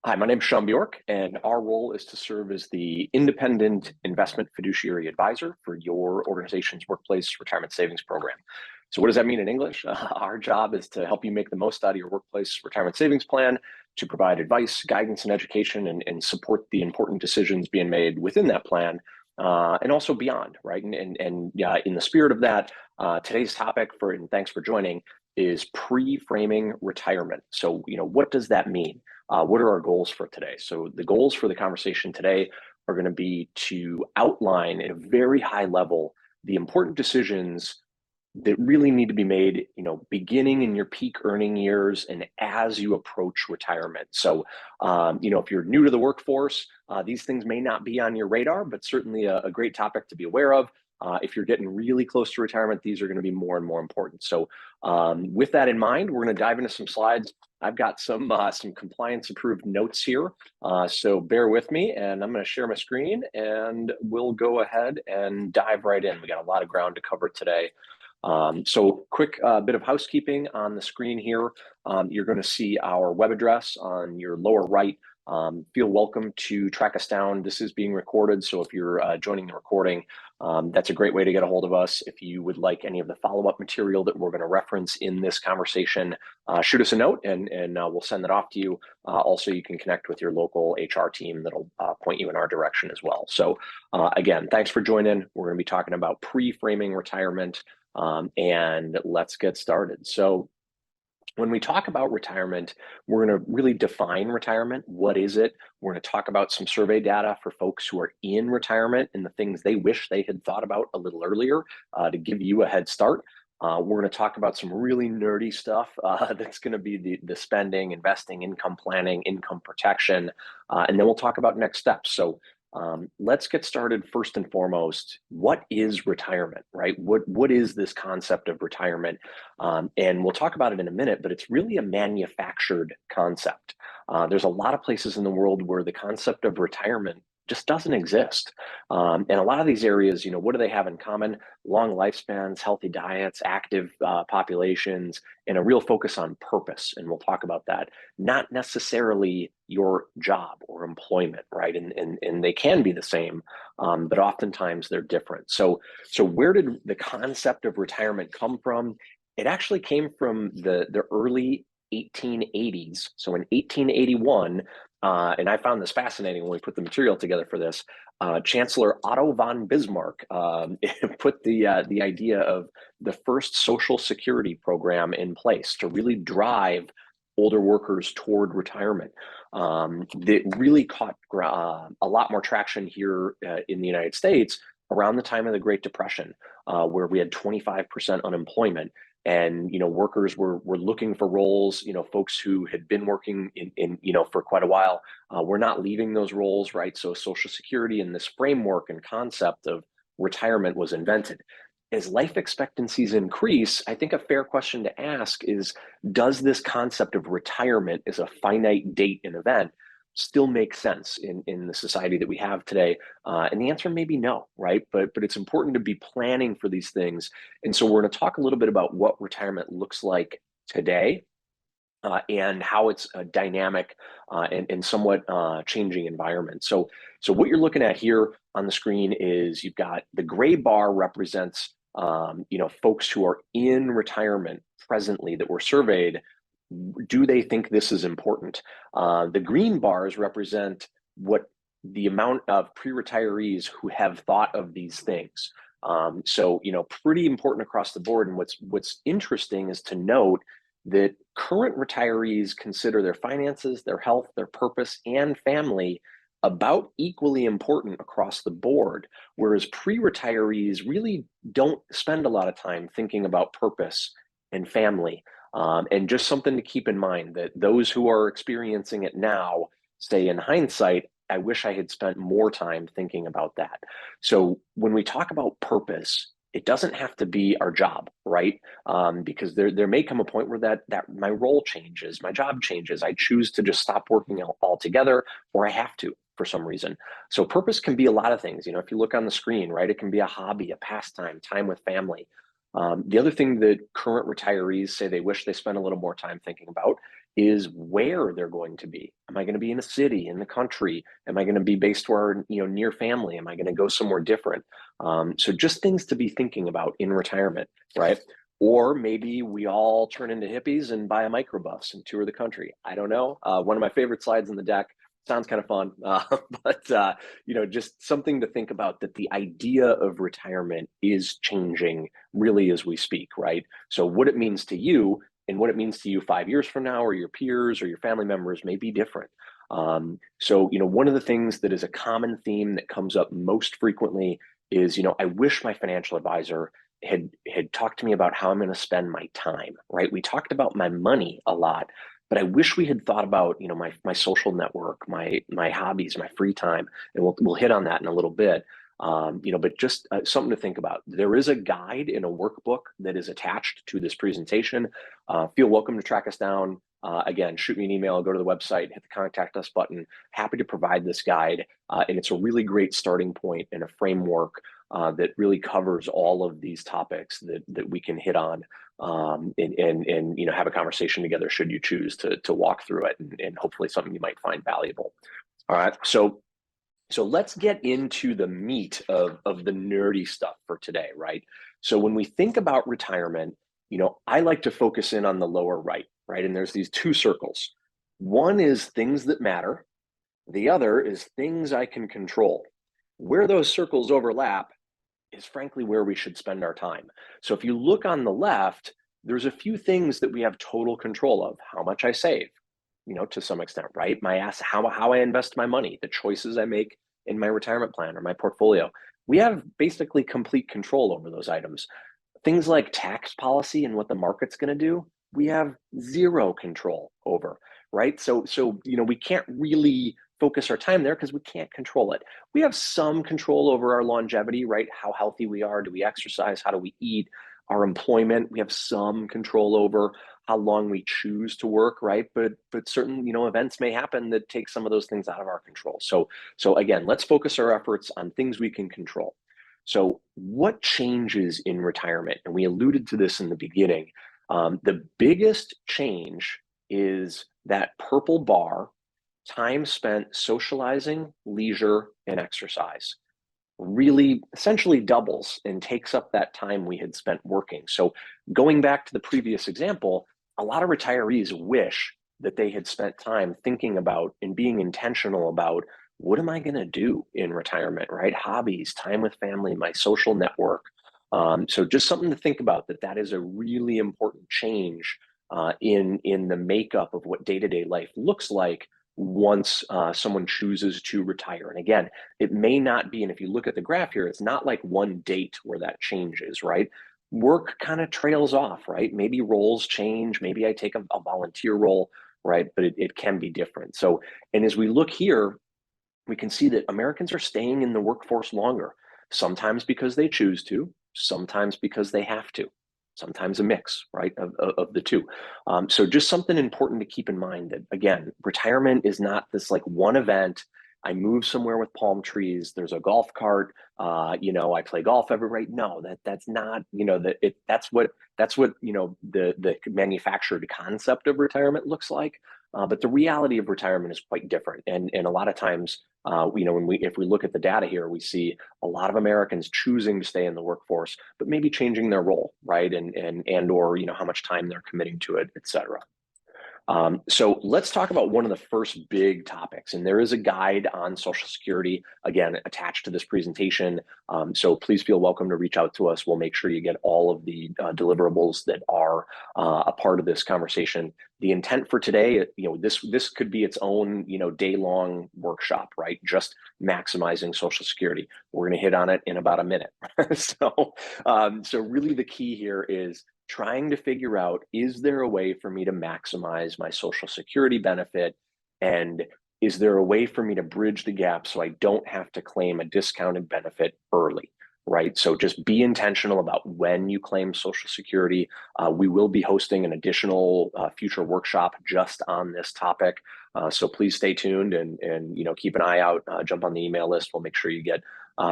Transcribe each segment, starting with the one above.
Hi, my name is Sean Bjork, and our role is to serve as the independent investment fiduciary advisor for your organization's workplace retirement savings program. So, what does that mean in English? Our job is to help you make the most out of your workplace retirement savings plan, to provide advice, guidance, and education, and support the important decisions being made within that plan, and also beyond, right? And in the spirit of that, today's topic and thanks for joining, is pre-framing retirement. So, what does that mean? What are our goals for today? So the goals for the conversation today are going to be to outline at a very high level the important decisions that really need to be made, beginning in your peak earning years and as you approach retirement. So, if you're new to the workforce, these things may not be on your radar, but certainly a great topic to be aware of. If you're getting really close to retirement, these are going to be more and more important. So, with that in mind, we're going to dive into some slides. I've got some compliance approved notes here, so bear with me, and I'm going to share my screen, and we'll go ahead and dive right in. We got a lot of ground to cover today. So quick bit of housekeeping on the screen here. You're going to see our web address on your lower right. Feel welcome to track us down. This is being recorded, so if you're joining the recording, that's a great way to get a hold of us. If you would like any of the follow-up material that we're going to reference in this conversation, shoot us a note and we'll send that off to you. Also, you can connect with your local HR team that'll point you in our direction as well. So again, thanks for joining. We're going to be talking about pre-framing retirement. And let's get started. So when we talk about retirement, we're going to really define retirement. What is it? We're going to talk about some survey data for folks who are in retirement and the things they wish they had thought about a little earlier to give you a head start. We're going to talk about some really nerdy stuff that's going to be the spending, investing, income planning, income protection, and then we'll talk about next steps. So let's get started first and foremost. What is retirement, right? What is this concept of retirement? And we'll talk about it in a minute, but it's really a manufactured concept. There's a lot of places in the world where the concept of retirement just doesn't exist. And a lot of these areas, what do they have in common? Long lifespans, healthy diets, active populations, and a real focus on purpose. And we'll talk about that. Not necessarily your job or employment, right? And they can be the same, but oftentimes they're different. So where did the concept of retirement come from? It actually came from the early 1880s. So in 1881, and I found this fascinating when we put the material together for this, Chancellor Otto von Bismarck put the idea of the first Social Security program in place to really drive older workers toward retirement. That really caught a lot more traction here in the United States around the time of the Great Depression, where we had 25% unemployment. And workers were looking for roles. Folks who had been working in for quite a while were not leaving those roles, right? So Social Security and this framework and concept of retirement was invented. As life expectancies increase, I think a fair question to ask is, does this concept of retirement as a finite date and event still make sense in the society that we have today? And the answer may be no, right? But it's important to be planning for these things. And so we're going to talk a little bit about what retirement looks like today, and how it's a dynamic and somewhat changing environment. So what you're looking at here on the screen is you've got the gray bar represents folks who are in retirement presently that were surveyed. Do they think this is important? The green bars represent what the amount of pre-retirees who have thought of these things. So pretty important across the board. And what's interesting is to note that current retirees consider their finances, their health, their purpose, and family about equally important across the board, whereas pre-retirees really don't spend a lot of time thinking about purpose and family. And just something to keep in mind, that those who are experiencing it now say, in hindsight, I wish I had spent more time thinking about that. So when we talk about purpose, it doesn't have to be our job, right? Because there may come a point where that my role changes, my job changes. I choose to just stop working altogether, or I have to for some reason. So purpose can be a lot of things. If you look on the screen, right, it can be a hobby, a pastime, time with family. The other thing that current retirees say they wish they spent a little more time thinking about is where they're going to be. Am I going to be in a city, in the country? Am I going to be based where, near family? Am I going to go somewhere different? So just things to be thinking about in retirement, right? Or maybe we all turn into hippies and buy a microbus and tour the country. I don't know. One of my favorite slides in the deck, sounds kind of fun, but just something to think about, that the idea of retirement is changing really as we speak, right? So what it means to you and what it means to you 5 years from now, or your peers or your family members, may be different. One of the things that is a common theme that comes up most frequently is, I wish my financial advisor had talked to me about how I'm going to spend my time, right? We talked about my money a lot, but I wish we had thought about, my social network, my hobbies, my free time, and we'll hit on that in a little bit. But just something to think about. There is a guide in a workbook that is attached to this presentation. Feel welcome to track us down. Again, shoot me an email, go to the website, hit the contact us button. Happy to provide this guide. And it's a really great starting point and a framework that really covers all of these topics that we can hit on and have a conversation together should you choose to walk through it, and hopefully something you might find valuable. All right, so let's get into the meat of the nerdy stuff for today, right? So when we think about retirement, I like to focus in on the lower right? And there's these two circles. One is things that matter. The other is things I can control. Where those circles overlap is frankly where we should spend our time. So if you look on the left, there's a few things that we have total control of. How much I save, to some extent, right? How I invest my money, the choices I make in my retirement plan or my portfolio. We have basically complete control over those items. Things like tax policy and what the market's going to do, we have zero control over, right? So we can't really focus our time there because we can't control it. We have some control over our longevity, right? How healthy we are. Do we exercise? How do we eat? Our employment, we have some control over how long we choose to work, right? But certain events may happen that take some of those things out of our control. So again, let's focus our efforts on things we can control. So what changes in retirement? And we alluded to this in the beginning. The biggest change is that purple bar, time spent socializing, leisure, and exercise. Really essentially doubles and takes up that time we had spent working. So going back to the previous example, a lot of retirees wish that they had spent time thinking about and being intentional about, what am I going to do in retirement, right? Hobbies, time with family, my social network. So just something to think about, that is a really important change in the makeup of what day-to-day life looks like once someone chooses to retire. And again, it may not be, and if you look at the graph here, it's not like one date where that changes, right? Work kind of trails off, right? Maybe roles change, maybe I take a volunteer role, right? But it can be different. So, and as we look here, we can see that Americans are staying in the workforce longer, sometimes because they choose to, sometimes because they have to, sometimes a mix, right, of the two. So just something important to keep in mind, that, again, retirement is not this like one event. I move somewhere with palm trees, there's a golf cart, I play golf every night. No, that's not, that's what the manufactured concept of retirement looks like. But the reality of retirement is quite different. And a lot of times, if we look at the data here, we see a lot of Americans choosing to stay in the workforce, but maybe changing their role, right? Or how much time they're committing to it, et cetera. So let's talk about one of the first big topics, and there is a guide on Social Security, again, attached to this presentation. So please feel welcome to reach out to us. We'll make sure you get all of the deliverables that are a part of this conversation. The intent for today, this could be its own, day-long workshop, right? Just maximizing Social Security. We're going to hit on it in about a minute. So really the key here is trying to figure out, is there a way for me to maximize my Social Security benefit? And is there a way for me to bridge the gap so I don't have to claim a discounted benefit early, right? So just be intentional about when you claim Social Security. We will be hosting an additional future workshop just on this topic. So please stay tuned and keep an eye out, jump on the email list. We'll make sure you get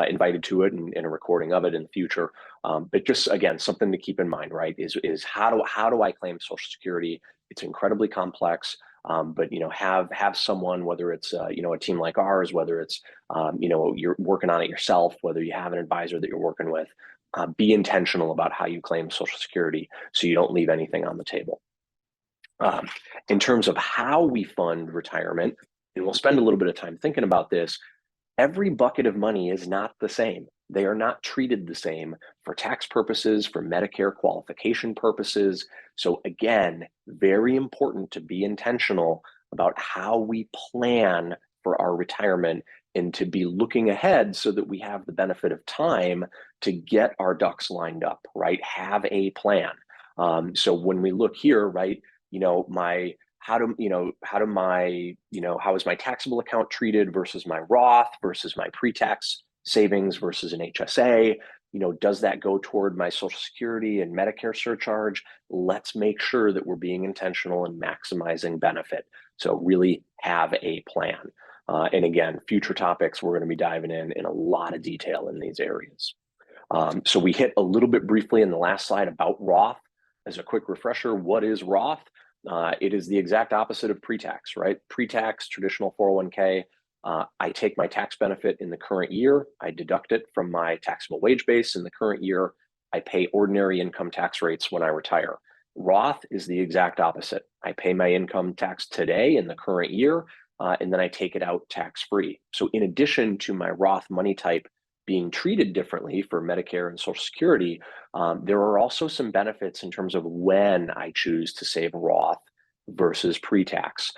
invited to it and a recording of it in the future. But just, again, something to keep in mind, right, is how do I claim Social Security? It's incredibly complex. But have someone, whether it's a team like ours, whether it's you're working on it yourself, whether you have an advisor that you're working with, be intentional about how you claim Social Security so you don't leave anything on the table. In terms of how we fund retirement, and we'll spend a little bit of time thinking about this, every bucket of money is not the same. They are not treated the same for tax purposes, for Medicare qualification purposes. So again, very important to be intentional about how we plan for our retirement and to be looking ahead so that we have the benefit of time to get our ducks lined up, right? Have a plan. So when we look here, right, how is my taxable account treated versus my Roth versus my pre-tax savings versus an HSA? Does that go toward my Social Security and Medicare surcharge? Let's make sure that we're being intentional and maximizing benefit. So really have a plan. And again, future topics, we're going to be diving in a lot of detail in these areas. So we hit a little bit briefly in the last slide about Roth. As a quick refresher, what is Roth? It is the exact opposite of pre-tax, right? Pre-tax, traditional 401k. I take my tax benefit in the current year. I deduct it from my taxable wage base in the current year. I pay ordinary income tax rates when I retire. Roth is the exact opposite. I pay my income tax today in the current year, and then I take it out tax-free. So in addition to my Roth money type being treated differently for Medicare and Social Security, there are also some benefits in terms of when I choose to save Roth versus pre-tax.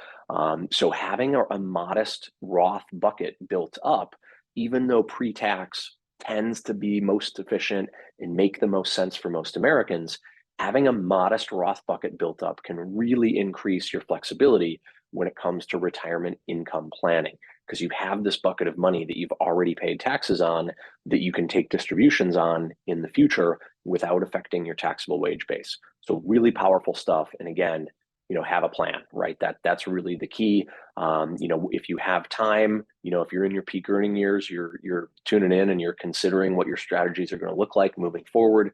So having a modest Roth bucket built up, even though pre-tax tends to be most efficient and make the most sense for most Americans, having a modest Roth bucket built up can really increase your flexibility when it comes to retirement income planning, because you have this bucket of money that you've already paid taxes on that you can take distributions on in the future without affecting your taxable wage base. So really powerful stuff. And again, have a plan, right? That's really the key. If you have time, if you're in your peak earning years, you're tuning in and you're considering what your strategies are going to look like moving forward.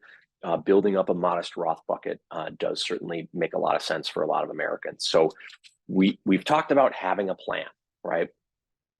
Building up a modest Roth bucket does certainly make a lot of sense for a lot of Americans. So we've talked about having a plan, right?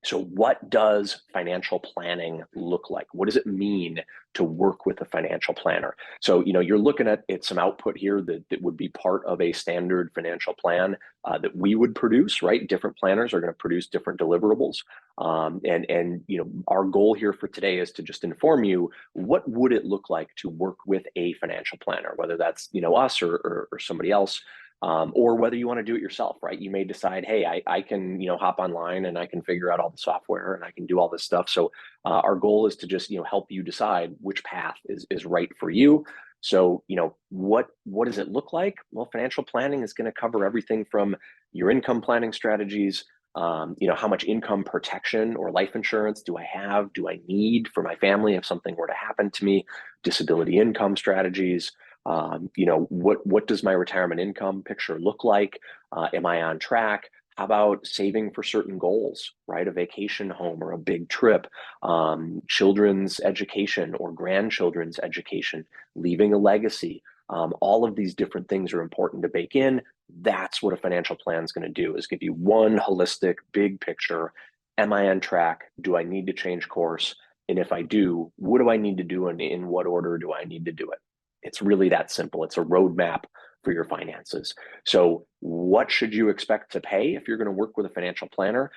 So what does financial planning look like? What does it mean to work with a financial planner? So, you're looking at some output here that would be part of a standard financial plan that we would produce, right? Different planners are going to produce different deliverables. And our goal here for today is to just inform you, what would it look like to work with a financial planner, whether that's, us or somebody else. Or whether you want to do it yourself, right? You may decide, hey, I can, hop online and I can figure out all the software and I can do all this stuff. So our goal is to just, help you decide which path is right for you. So, what does it look like? Well, financial planning is going to cover everything from your income planning strategies. How much income protection or life insurance do I need for my family if something were to happen to me? Disability income strategies. What does my retirement income picture look like? Am I on track? How about saving for certain goals, right? A vacation home or a big trip, children's education or grandchildren's education, leaving a legacy. All of these different things are important to bake in. That's what a financial plan is going to do, is give you one holistic, big picture. Am I on track? Do I need to change course? And if I do, what do I need to do and in what order do I need to do it? It's really that simple. It's a roadmap for your finances. So what should you expect to pay if you're going to work with a financial planner?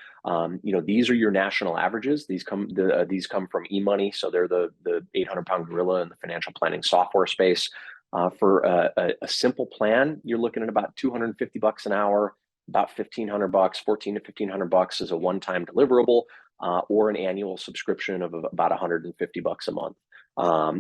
These are your national averages. These come from eMoney. So they're the 800-pound gorilla in the financial planning software space. For a simple plan, you're looking at about $250 an hour, about $1,500, $1,400 to $1,500 is a one-time deliverable, or an annual subscription of about $150 a month.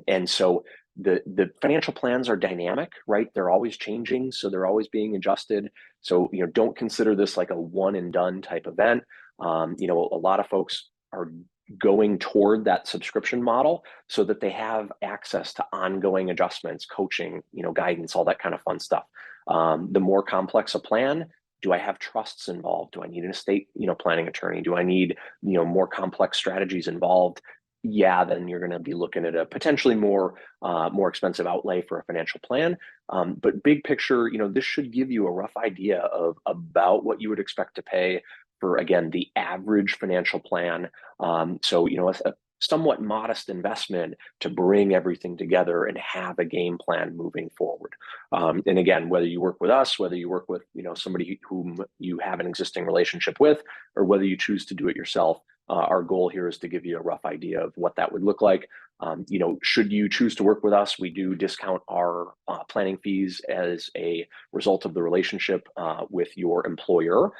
And so the financial plans are dynamic, right? They're always changing, so they're always being adjusted. So, don't consider this like a one and done type event. A lot of folks are going toward that subscription model so that they have access to ongoing adjustments, coaching, guidance, all that kind of fun stuff. The more complex a plan, do I have trusts involved? Do I need an estate, planning attorney? Do I need, more complex strategies involved? yeah, then you're going to be looking at a potentially more expensive outlay for a financial plan. But big picture, this should give you a rough idea of about what you would expect to pay for, again, the average financial plan. So, a somewhat modest investment to bring everything together and have a game plan moving forward. And again, whether you work with us, whether you work with, somebody whom you have an existing relationship with, or whether you choose to do it yourself, our goal here is to give you a rough idea of what that would look like. Should you choose to work with us, we do discount our planning fees as a result of the relationship with your employer.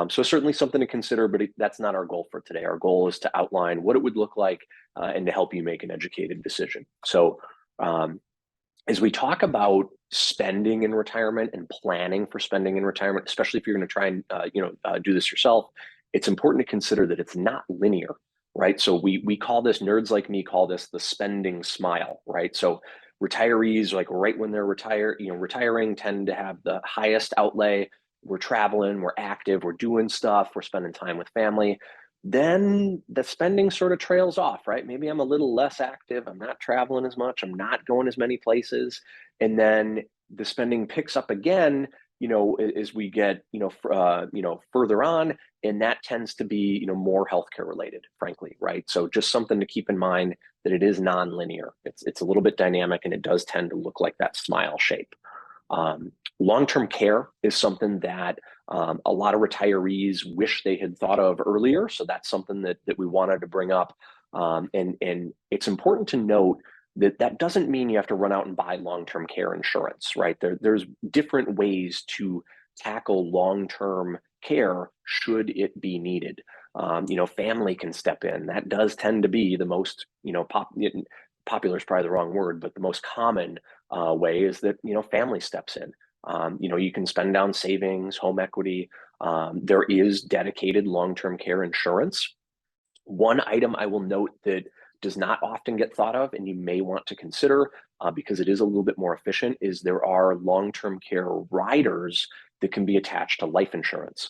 So certainly something to consider, but that's not our goal for today. Our goal is to outline what it would look like and to help you make an educated decision. So as we talk about spending in retirement and planning for spending in retirement, especially if you're going to try and do this yourself, it's important to consider that it's not linear, right? So we call this, nerds like me call this the spending smile, right? So retirees, like right when they're retiring, tend to have the highest outlay. We're traveling, we're active, we're doing stuff, we're spending time with family. Then the spending sort of trails off, right? Maybe I'm a little less active, I'm not traveling as much, I'm not going as many places, and then the spending picks up again, as we get, further on, and that tends to be, more healthcare related, frankly, right? So just something to keep in mind that it is non-linear. It's a little bit dynamic, and it does tend to look like that smile shape. Long-term care is something that a lot of retirees wish they had thought of earlier. So that's something that we wanted to bring up. And it's important to note that doesn't mean you have to run out and buy long-term care insurance, right? There's different ways to tackle long-term care should it be needed. Family can step in. That does tend to be the most, popular is probably the wrong word, but the most common way is that, family steps in. You can spend down savings, home equity. There is dedicated long-term care insurance. One item I will note that does not often get thought of, and you may want to consider because it is a little bit more efficient, is there are long-term care riders that can be attached to life insurance.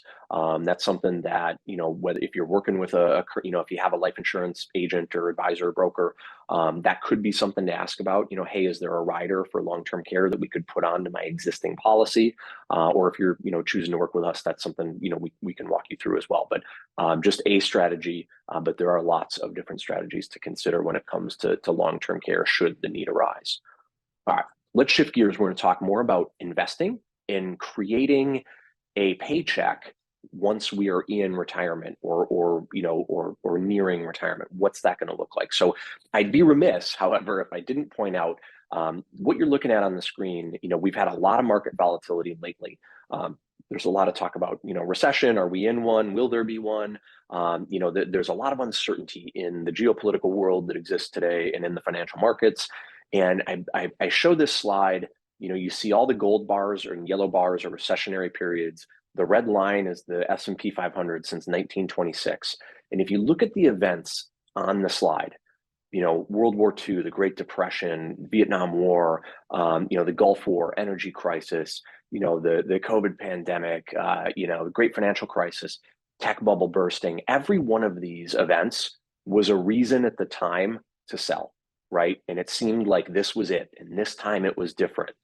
That's something that, whether if you're working with if you have a life insurance agent or advisor or broker, that could be something to ask about. Hey, is there a rider for long-term care that we could put onto my existing policy? Or if you're, choosing to work with us, that's something, we can walk you through as well. But just a strategy, but there are lots of different strategies to consider when it comes to long-term care should the need arise. All right, let's shift gears. We're going to talk more about investing in creating a paycheck once we are in retirement or nearing retirement. What's that going to look like? So I'd be remiss, however, if I didn't point out what you're looking at on the screen. We've had a lot of market volatility lately. There's a lot of talk about, recession. Are we in one? Will there be one? There's a lot of uncertainty in the geopolitical world that exists today and in the financial markets. And I show this slide. You see all the gold bars or yellow bars are recessionary periods. The red line is the S&P 500 since 1926. And if you look at the events on the slide, World War II, the Great Depression, Vietnam War, the Gulf War, energy crisis, the COVID pandemic, the Great Financial Crisis, tech bubble bursting, every one of these events was a reason at the time to sell, right? And it seemed like this was it. And this time it was different.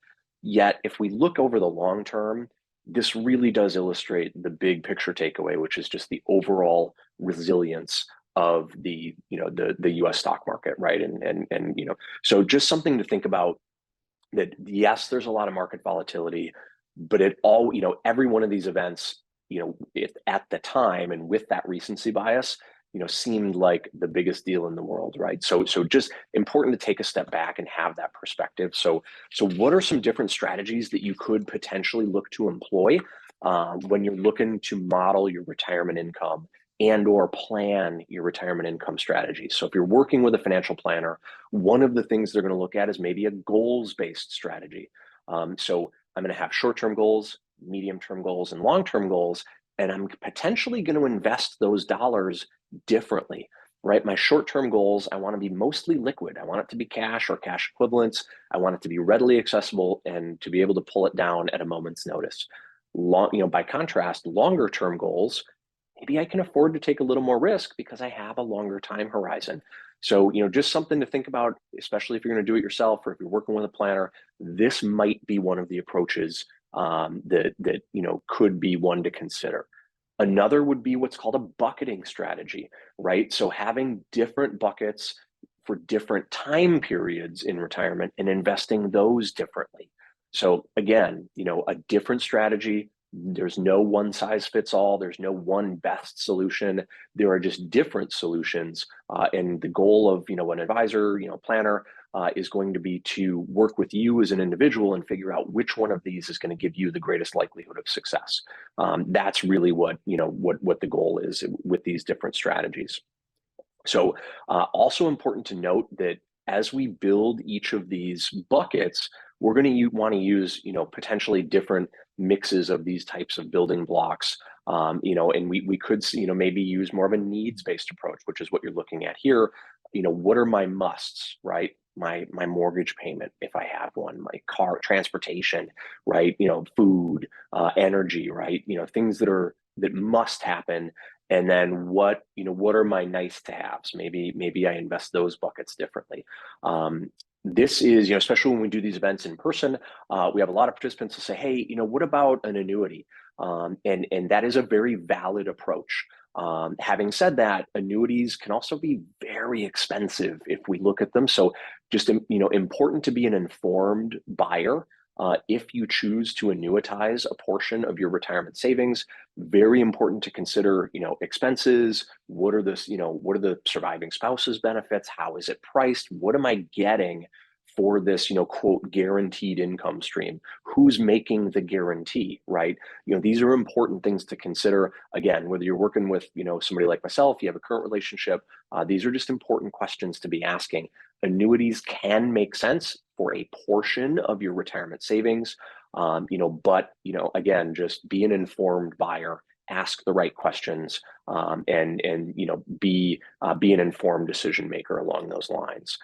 Yet, if we look over the long term, this really does illustrate the big picture takeaway, which is just the overall resilience of the U.S. stock market, right? And so just something to think about, that yes, there's a lot of market volatility, but every one of these events, at the time and with that recency bias, seemed like the biggest deal in the world, right? So just important to take a step back and have that perspective. So what are some different strategies that you could potentially look to employ when you're looking to model your retirement income and or plan your retirement income strategy? So if you're working with a financial planner, one of the things they're going to look at is maybe a goals-based strategy. So I'm going to have short-term goals, medium-term goals, and long-term goals, and I'm potentially going to invest those dollars differently, right? My short-term goals, I want to be mostly liquid. I want it to be cash or cash equivalents. I want it to be readily accessible and to be able to pull it down at a moment's notice. By contrast, longer-term goals, maybe I can afford to take a little more risk because I have a longer time horizon. So, just something to think about, especially if you're going to do it yourself or if you're working with a planner. This might be one of the approaches that could be one to consider. Another would be what's called a bucketing strategy, right? So having different buckets for different time periods in retirement and investing those differently. So again, a different strategy. There's no one size fits all. There's no one best solution. There are just different solutions. And the goal of, an advisor, planner, is going to be to work with you as an individual and figure out which one of these is going to give you the greatest likelihood of success. That's really what the goal is with these different strategies. So also important to note that as we build each of these buckets, we're going to want to use, potentially different mixes of these types of building blocks. And we could, maybe use more of a needs-based approach, which is what you're looking at here. What are my musts, right? My mortgage payment, if I have one, my car, transportation, right? Food, energy, right? Things that must happen. And then what are my nice to haves? Maybe I invest those buckets differently. This is, especially when we do these events in person, we have a lot of participants who say, hey, what about an annuity? And that is a very valid approach. Having said that, annuities can also be very expensive if we look at them. So just, important to be an informed buyer. If you choose to annuitize a portion of your retirement savings, very important to consider, expenses. What are the surviving spouses benefits? How is it priced? What am I getting for this, quote, guaranteed income stream? Who's making the guarantee, right? These are important things to consider. Again, whether you're working with, somebody like myself, you have a current relationship, these are just important questions to be asking. Annuities can make sense for a portion of your retirement savings, but again, just be an informed buyer, ask the right questions, and be an informed decision maker along those lines.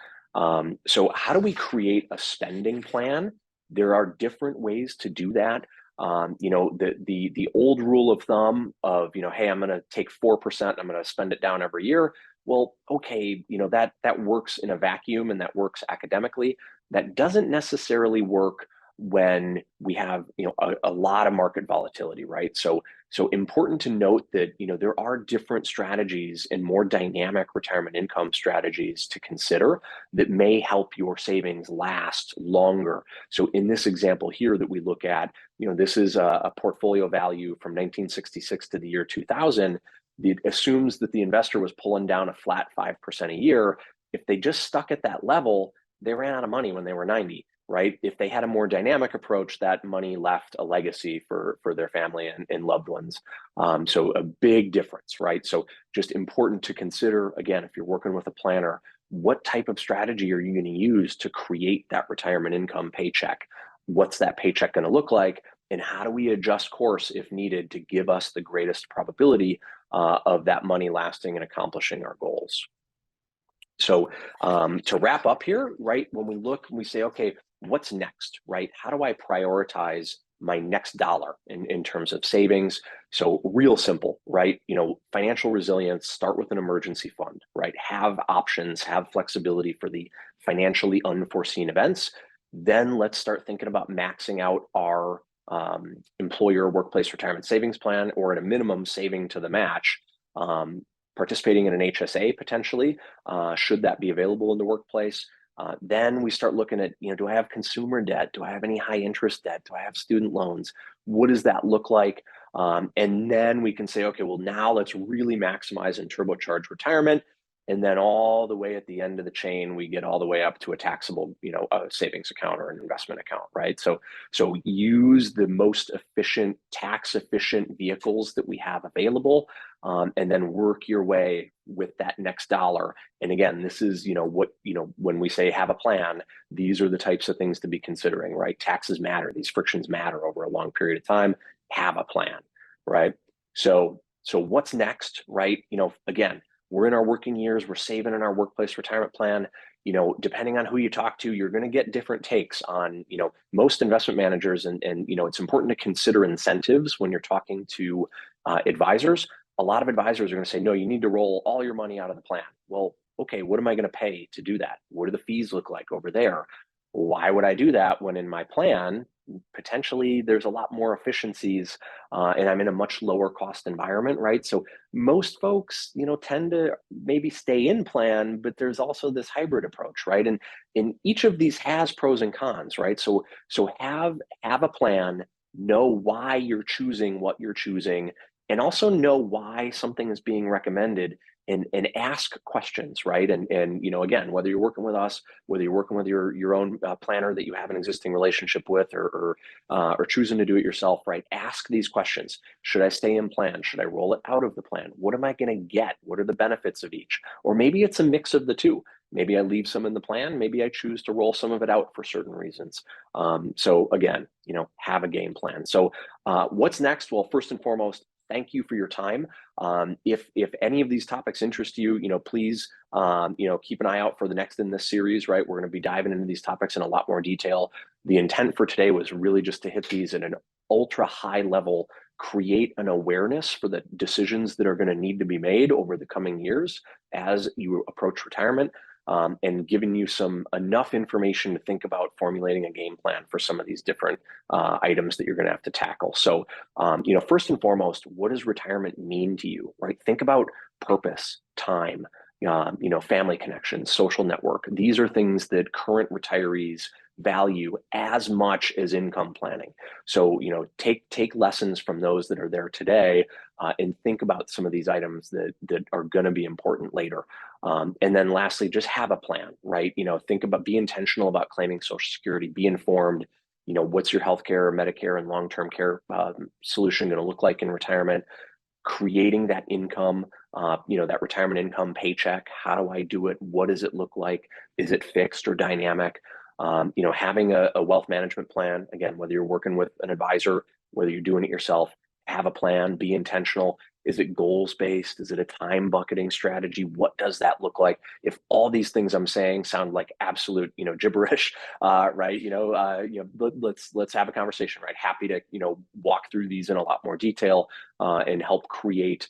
So how do we create a spending plan? There are different ways to do that. The old rule of thumb of, hey, I'm going to take 4%, I'm going to spend it down every year. Well, okay, that works in a vacuum and that works academically. That doesn't necessarily work when we have, a lot of market volatility, right? So important to note that, there are different strategies and more dynamic retirement income strategies to consider that may help your savings last longer. So in this example here that we look at, this is a portfolio value from 1966 to the year 2000. It assumes that the investor was pulling down a flat 5% a year. If they just stuck at that level, they ran out of money when they were 90, right? If they had a more dynamic approach, that money left a legacy for their family and loved ones. So a big difference, right? So just important to consider, again, if you're working with a planner, what type of strategy are you going to use to create that retirement income paycheck? What's that paycheck going to look like? And how do we adjust course if needed to give us the greatest probability of that money lasting and accomplishing our goals? So to wrap up here, right, when we look, we say, okay, what's next, right? How do I prioritize my next dollar in terms of savings? So real simple, right? Financial resilience, start with an emergency fund, right? Have options, have flexibility for the financially unforeseen events. Then let's start thinking about maxing out our employer workplace retirement savings plan, or at a minimum saving to the match. Participating in an HSA potentially, should that be available in the workplace. Then we start looking at, do I have consumer debt? Do I have any high interest debt? Do I have student loans? What does that look like? And then we can say, okay, well, now let's really maximize and turbocharge retirement. And then all the way at the end of the chain, we get all the way up to a taxable, a savings account or an investment account, right? So use the most efficient, tax efficient vehicles that we have available, and then work your way with that next dollar. And again, this is, when we say have a plan, these are the types of things to be considering, right? Taxes matter. These frictions matter over a long period of time. Have a plan, right? So what's next, right? Again, we're in our working years, we're saving in our workplace retirement plan. Depending on who you talk to, you're going to get different takes on, most investment managers. And it's important to consider incentives when you're talking to advisors. a lot of advisors are going to say, no, you need to roll all your money out of the plan. Well, okay, what am I going to pay to do that? What do the fees look like over there? Why would I do that when in my plan, potentially there's a lot more efficiencies and I'm in a much lower cost environment, right? So most folks, tend to maybe stay in plan, but there's also this hybrid approach, right? And each of these has pros and cons, right? So have a plan, know why you're choosing what you're choosing, and also know why something is being recommended, and ask questions, right? And again, whether you're working with us, whether you're working with your own planner that you have an existing relationship with, or choosing to do it yourself, right? Ask these questions. Should I stay in plan? Should I roll it out of the plan? What am I going to get? What are the benefits of each? Or maybe it's a mix of the two. Maybe I leave some in the plan. Maybe I choose to roll some of it out for certain reasons. So again, have a game plan. So what's next? Well, first and foremost, thank you for your time. If any of these topics interest you, please keep an eye out for the next in this series. Right, we're going to be diving into these topics in a lot more detail. The intent for today was really just to hit these at an ultra high level, create an awareness for the decisions that are going to need to be made over the coming years as you approach retirement. And giving you enough information to think about formulating a game plan for some of these different items that you're going to have to tackle. So, first and foremost, what does retirement mean to you, right? Think about purpose, time, family connections, social network. These are things that current retirees value as much as income planning. So, take lessons from those that are there today, and think about some of these items that are going to be important later. And then lastly, just have a plan, right? Be intentional about claiming Social Security, be informed, what's your healthcare, Medicare, and long-term care solution going to look like in retirement, creating that income, that retirement income paycheck. How do I do it? What does it look like? Is it fixed or dynamic? Having a wealth management plan, again, whether you're working with an advisor, whether you're doing it yourself, have a plan, be intentional. Is it goals based? Is it a time bucketing strategy? What does that look like? If all these things I'm saying sound like absolute, gibberish, right? Let's have a conversation, right? Happy to, walk through these in a lot more detail, and help create,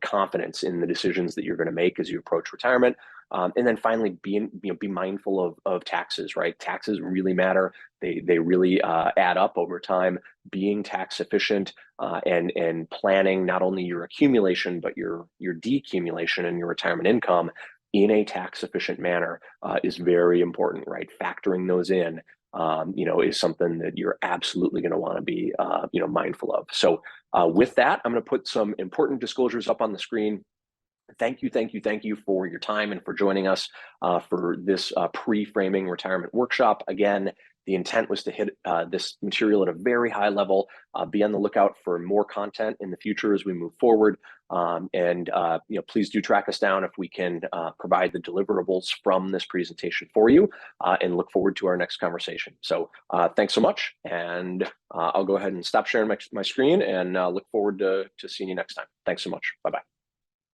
confidence in the decisions that you're going to make as you approach retirement. And then finally, be mindful of taxes, right? Taxes really matter. They really add up over time. Being tax efficient, and planning not only your accumulation but your decumulation and your retirement income in a tax efficient manner is very important, right? Factoring those in, is something that you're absolutely going to want to be, mindful of. So with that, I'm going to put some important disclosures up on the screen. Thank you for your time and for joining us for this pre-framing retirement workshop. Again, the intent was to hit this material at a very high level. Be on the lookout for more content in the future as we move forward. And please do track us down if we can provide the deliverables from this presentation for you, and look forward to our next conversation. So thanks so much. And I'll go ahead and stop sharing my screen and look forward to seeing you next time. Thanks so much. Bye-bye.